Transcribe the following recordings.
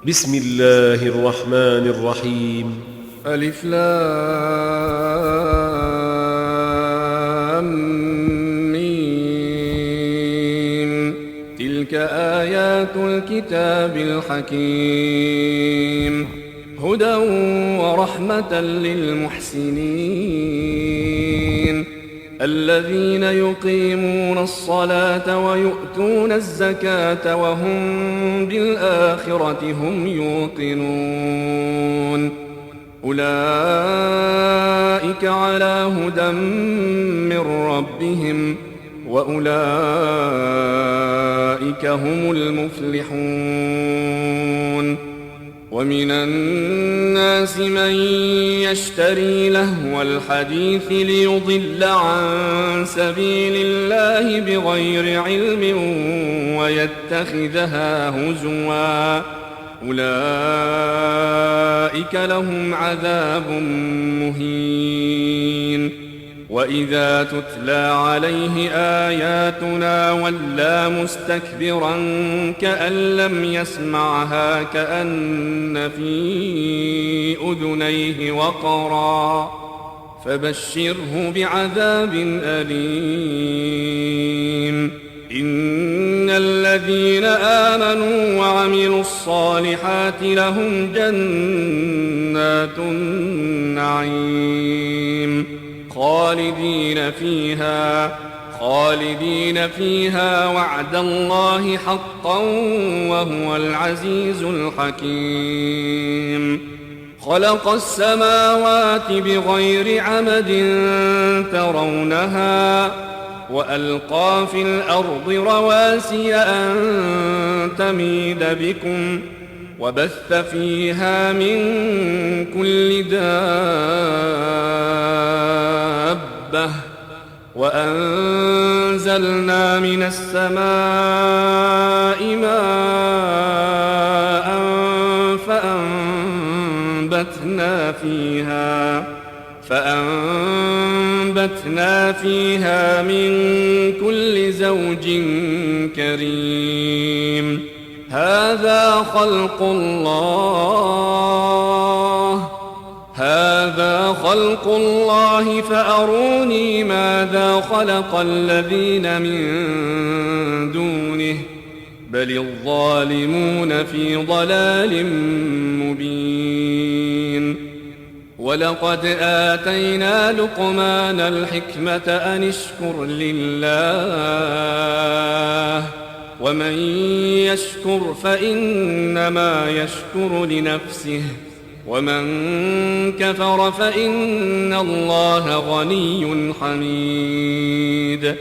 بسم الله الرحمن الرحيم. ألف لام ميم. تلك آيات الكتاب الحكيم، هدى ورحمة للمحسنين الذين يقيمون الصلاة ويؤتون الزكاة وهم بالآخرة هم يوقنون. أولئك على هدى من ربهم وأولئك هم المفلحون. ومن الناس من يشتري لهو الحديث ليضل عن سبيل الله بغير علم ويتخذها هزوا، أولئك لهم عذاب مهين. وإذا تتلى عليه آياتنا ولى مستكبرا كأن لم يسمعها كأن في أذنيه وقرا، فبشره بعذاب أليم. إن الذين آمنوا وعملوا الصالحات لهم جنات النعيم خالدين فيها وعد الله حقا وهو العزيز الحكيم. خلق السماوات بغير عمد ترونها وألقى في الأرض رواسي أن تميد بكم وبث فيها من كل دابة وأنزلنا من السماء ماء فأنبتنا فيها من كل زوج كريم. هذا خلق الله فأروني ماذا خلق الذين من دونه بل الظالمون في ضلال مبين. ولقد آتينا لقمان الحكمة أن اشكر لله ومن يشكر فإنما يشكر لنفسه ومن كفر فإن الله غني حميد.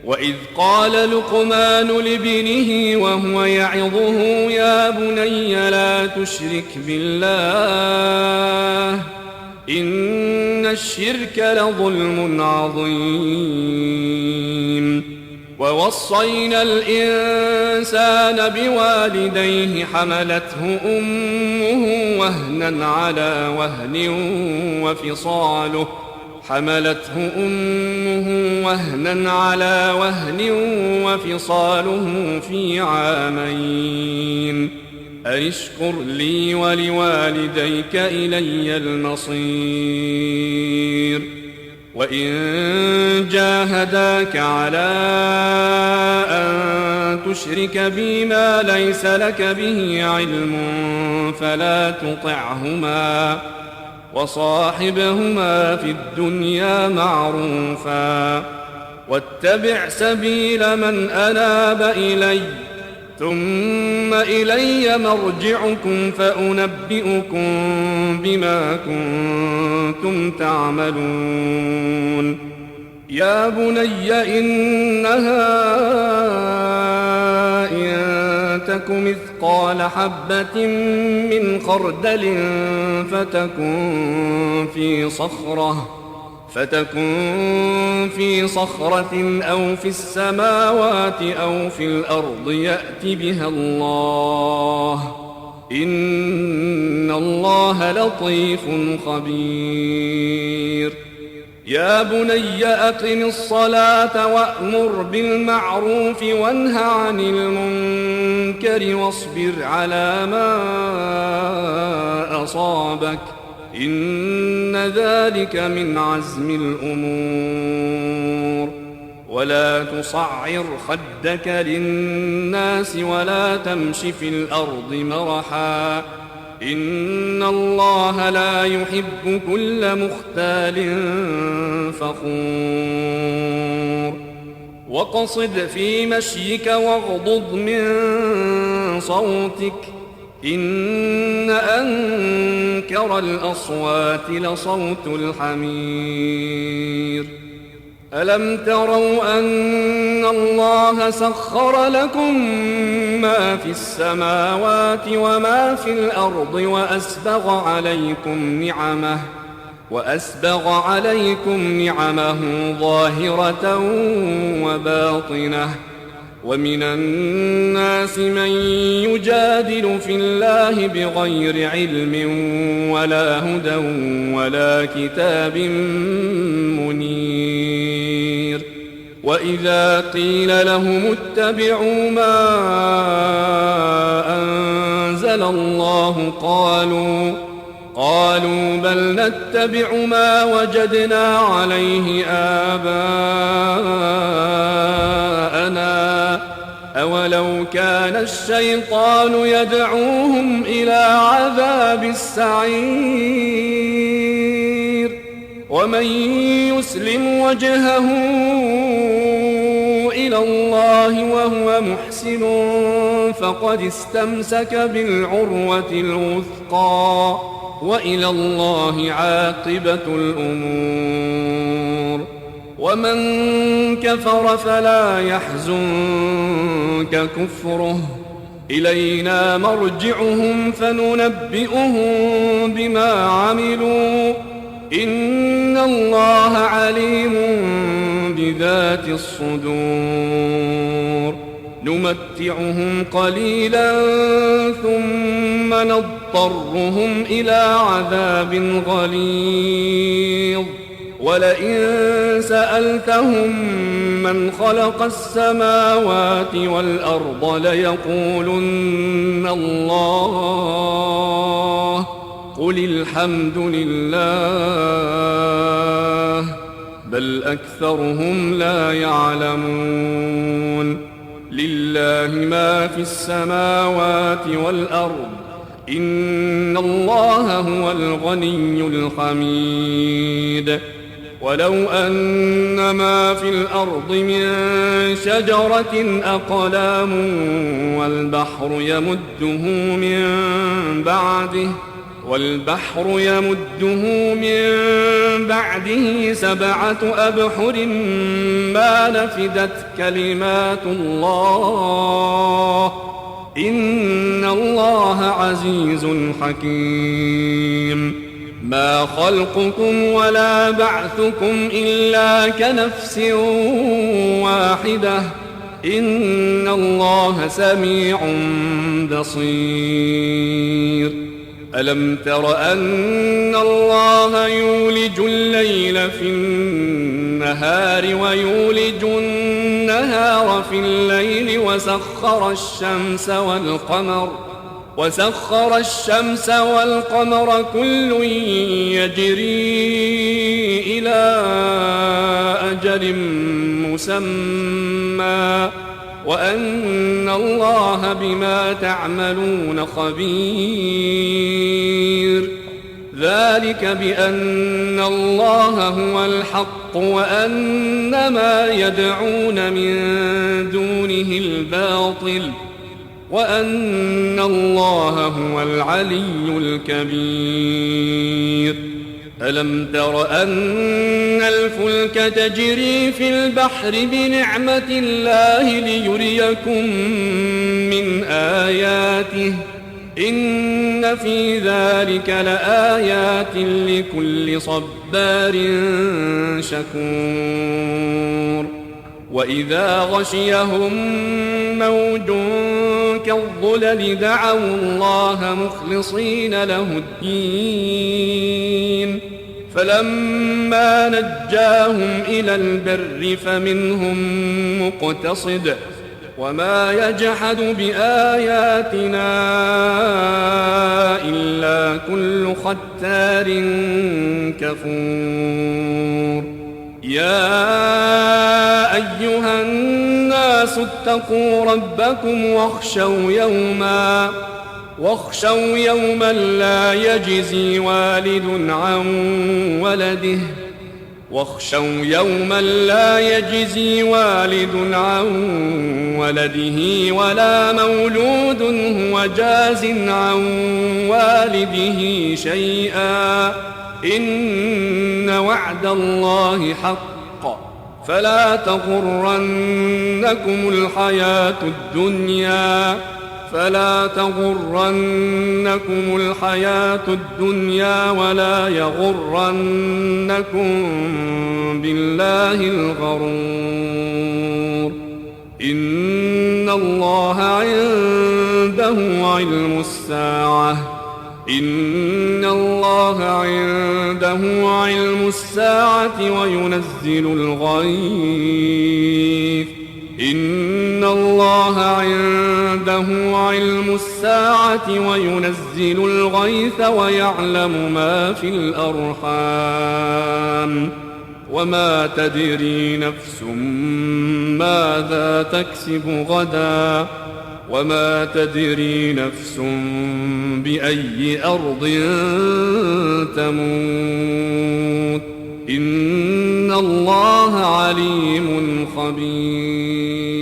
وإذ قال لقمان لابنه وهو يعظه يا بني لا تشرك بالله إن الشرك لظلم عظيم. ووصينا الإنسان بوالديه حملته أمه وهنا على وهن وفصاله في عامين أن اشكر لي ولوالديك إلي المصير. وإن جاهداك على أن تشرك بي ما ليس لك به علم فلا تطعهما وصاحبهما في الدنيا معروفا واتبع سبيل من أناب إلي ثم إلي مرجعكم فأنبئكم بما كنتم تعملون. يا بني إنها إن تك مثقال حبة من خردل فتكن في صخرة أو في السماوات أو في الأرض يأت بها الله إن الله لطيف خبير. يا بني أقم الصلاة وأمر بالمعروف وانه عن المنكر واصبر على ما أصابك إن ذلك من عزم الأمور ولا تصعر خدك للناس ولا تمش في الأرض مرحا إن الله لا يحب كل مختال فخور واقصد في مشيك واغضض من صوتك إن أنكر الأصوات لصوت الحمير ألم تروا أن الله سخر لكم ما في السماوات وما في الأرض وأسبغ عليكم نعمه ظاهرة وباطنة ومن الناس من يجادل في الله بغير علم ولا هدى ولا كتاب منير وإذا قيل لهم اتبعوا ما أنزل الله قالوا بل نتبع ما وجدنا عليه آباءنا أولو كان الشيطان يدعوهم إلى عذاب السعير ومن يسلم وجهه إلى الله وهو محسن فقد استمسك بالعروة الوثقى وإلى الله عاقبة الأمور ومن كفر فلا يحزنك كفره إلينا مرجعهم فننبئهم بما عملوا إن الله عليم بذات الصدور نمتعهم قليلا ثم نضطرهم إلى عذاب غليظ ولئن سألتهم من خلق السماوات والأرض ليقولن الله قل الحمد لله بل أكثرهم لا يعلمون لله ما في السماوات والأرض إن الله هو الغني الحميد ولو أن ما في الأرض من شجرة أقلام والبحر يمده من بعده 7 أبحر ما نفدت كلمات الله إن الله عزيز حكيم ما خلقكم ولا بعثكم إلا كنفس واحدة إن الله سميع بصير ألم تر أن الله يولج الليل في النهار ويولج النهار في الليل وسخر الشمس والقمر كل يجري إلى أجل مسمى وأن الله بما تعملون خبير ذلك بأن الله هو الحق وأن ما يدعون من دونه الباطل وأن الله هو العلي الكبير ألم تر أن الفلك تجري في البحر بنعمة الله ليريكم من آياته إن في ذلك لآيات لكل صبار شكور وإذا غشيهم موج كالظلل دعوا الله مخلصين له الدين فلما نجاهم إلى البر فمنهم مقتصد وما يجحد بآياتنا إلا كل ختار كفور يا أيها الناس اتقوا ربكم واخشوا يوما لا يجزي والد عن ولده ولا مولود هو جاز عن والده شيئا إن وعد الله حق فلا تغرنكم الحياة الدنيا ولا يغرنكم بالله الغرور إن الله عنده علم الساعة وينزل الغيث ويعلم ما في الأرحام وما تدري نفس ماذا تكسب غدا وما تدري نفس بأي أرض تموت إن الله عليم خبير